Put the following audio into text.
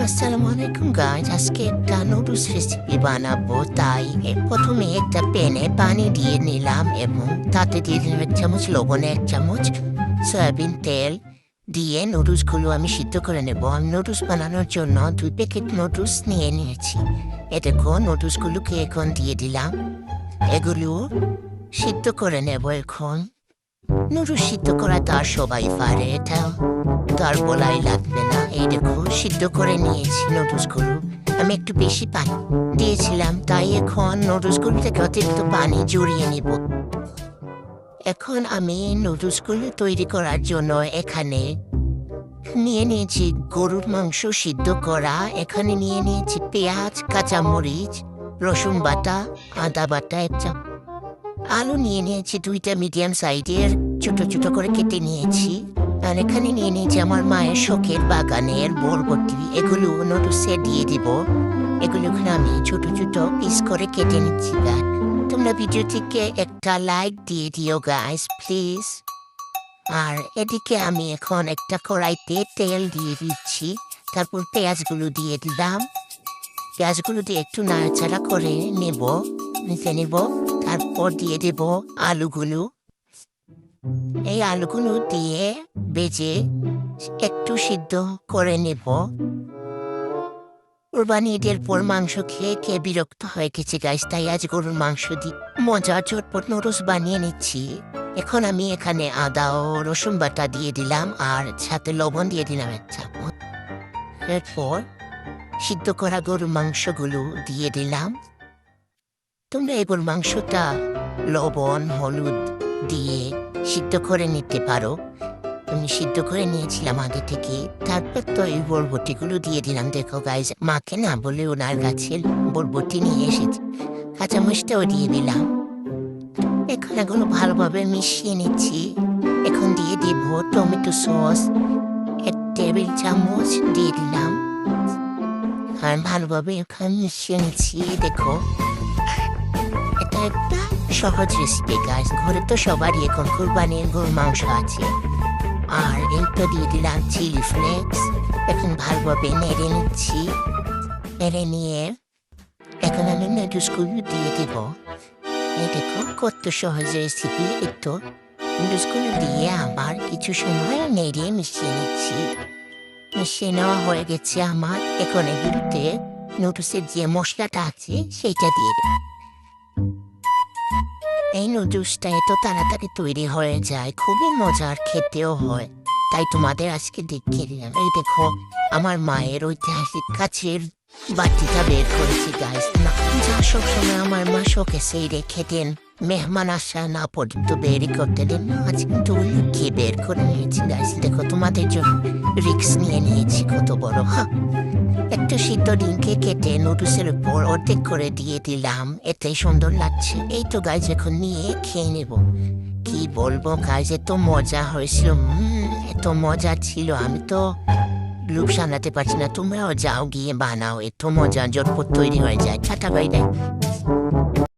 আসসালামু আলাইকুম গাইজ, আজকে একটা নুডলস রেসিপি বানাবো। তাই প্রথমে একটা প্যানে পানি দিয়ে নিলাম এবং তাতে দিয়ে দিলাম 1 চামচ লবণ, 1 চামচ সয়াবিন তেল দিয়ে নুডলসগুলো আমি সিদ্ধ করে নেব। আমি নুডলস বানানোর জন্য 2 প্যাকেট নুডলস নিয়ে নিয়েছি। এ দেখো, নুডলসগুলোকে এখন দিয়ে দিলাম। এগুলো সিদ্ধ করে নেব এখন। নুডলস সিদ্ধ করা তো আর সবাই পারে, এটা তার বলাই লাগবে না। এই দেখো, সিদ্ধ করে নিয়েছি নুডলসগুলো। আমি একটু বেশি পানি দিয়েছিলাম, তাই এখন নুডলসগুলো থেকে অতিরিক্ত পানি জড়িয়ে নেব। এখন আমি নুডলসগুলো তৈরি করার জন্য এখানে নিয়ে নিয়েছি গরুর মাংস সিদ্ধ করা। এখানে নিয়ে নিয়েছি পেঁয়াজ, কাঁচামরিচ, রসুন বাটা, আদা বাটা, আলু নিয়ে নিয়েছি 2টা মিডিয়াম সাইজের, ছোট ছোট করে কেটে নিয়েছি। আর এখানে নিয়ে নিয়েছি আমার মায়ের শখের বাগানের বরবটি। এগুলো নুডলসে দিয়ে দিব। এগুলো আমি ছোট ছোট পিস করে কেটে নিচ্ছি। তোমরা ভিডিওটিকে একটা লাইক দিয়ে দিও গাইস, প্লিজ। আর এদিকে আমি এখন একটা কড়াইতে তেল দিয়ে দিচ্ছি। তারপর পেঁয়াজগুলো দিয়ে দিলাম। পেঁয়াজগুলো দিয়ে একটু নাড়াচাড়া করে মিশে নেব। তারপর দিয়ে দেব আলুগুলো। এই আলুগুলো দিয়ে ভেজে একটু সিদ্ধ করে নেব। কুরবানি ঈদের পর মাংস খেয়ে বিরক্ত হয়ে গেছে গাইস, তাই আজ গরুর মাংস দিয়ে মজা ঝটপট নুডলস বানিয়ে নিচ্ছি। এখন আমি এখানে আদা ও রসুন বাটা দিয়ে দিলাম, আর সাথে লবণ দিয়ে দিলাম 1 চামচ। এরপর সিদ্ধ করা গরুর মাংসগুলো দিয়ে দিলাম। তোমরা এই গরুর মাংসটা লবণ হলুদ দিয়ে সিদ্ধ করে নিতে পারো। আমি সিদ্ধ করে নিয়েছিলাম আগে থেকে। তারপর তো এই বরবটিগুলো দিয়ে দিলাম। দেখো গাইজ, মাকে না বলে ওনার গাছের বরবটি নিয়ে এসেছি। কাঁচামরিচটাও দিয়ে দিলাম। এখন এগুলো ভালোভাবে মিশিয়ে নিচ্ছি। এখন দিয়ে দিব টমেটো সস 1 টেবিল চামচ দিয়ে দিলাম। আর ভালোভাবে এখন মিশিয়ে নিচ্ছি। দেখো, এটা একটা সহজ রেসিপি গাইজ। ঘরে তো সবারই এখন কুরবানির গরুর মাংস আছে। আর এইটা দিয়ে দিলাম চিলি ফ্লেক্স। এখন ভালোভাবে নেড়ে নিচ্ছি। নেড়ে নিয়ে এখন আমি নুডলসগুলো দিয়ে দেব। এই দেখো, কত সহজ রেসিপি। একটু নুডলসগুলো দিয়ে আবার কিছু সময় নেড়ে মিশিয়ে নিচ্ছি। মিশিয়ে নেওয়া হয়ে গেছে আমার। এখন এগুলোতে নুডলসের যে মশলাটা আছে সেইটা দিয়ে দেব। এই নুডলসটা এত তাড়াতাড়ি তৈরি হয়ে যায়, খুবই মজার, খেতেও হয়। তাই তোমাদের আজকে দেখিয়ে দিলাম। এই দেখো, আমার মায়ের ঐতিহাসিক কাচের বাটিটা বের করেছি গাইস। না, যা সবসময় আমার মা শোকেসে রেখে দেন, মেহমান আসা না পর্যন্ত বেরই করতে দেন না, আজ কিন্তু লুকিয়ে বের করে নিয়েছি গাইস। দেখো, তোমাদের জন্য রিস্ক নিয়ে নিয়েছি কত বড়। একটু সিদ্ধ ডিমকে কেটে নুডলসের উপর অর্ধেক করে দিয়ে দিলাম। এতেই সুন্দর লাগছে। এই তো গাইজ, এখন নিয়ে খেয়ে নেব। কি বলবো গাইজ, এত মজা হয়েছিল, এত মজা ছিল, আমি তো লোভ সামলাতে পারছি না। তোমরাও যাও, গিয়ে বানাও, এত মজা ঝটপট তৈরি হয়ে যায়। Tata, bye bye.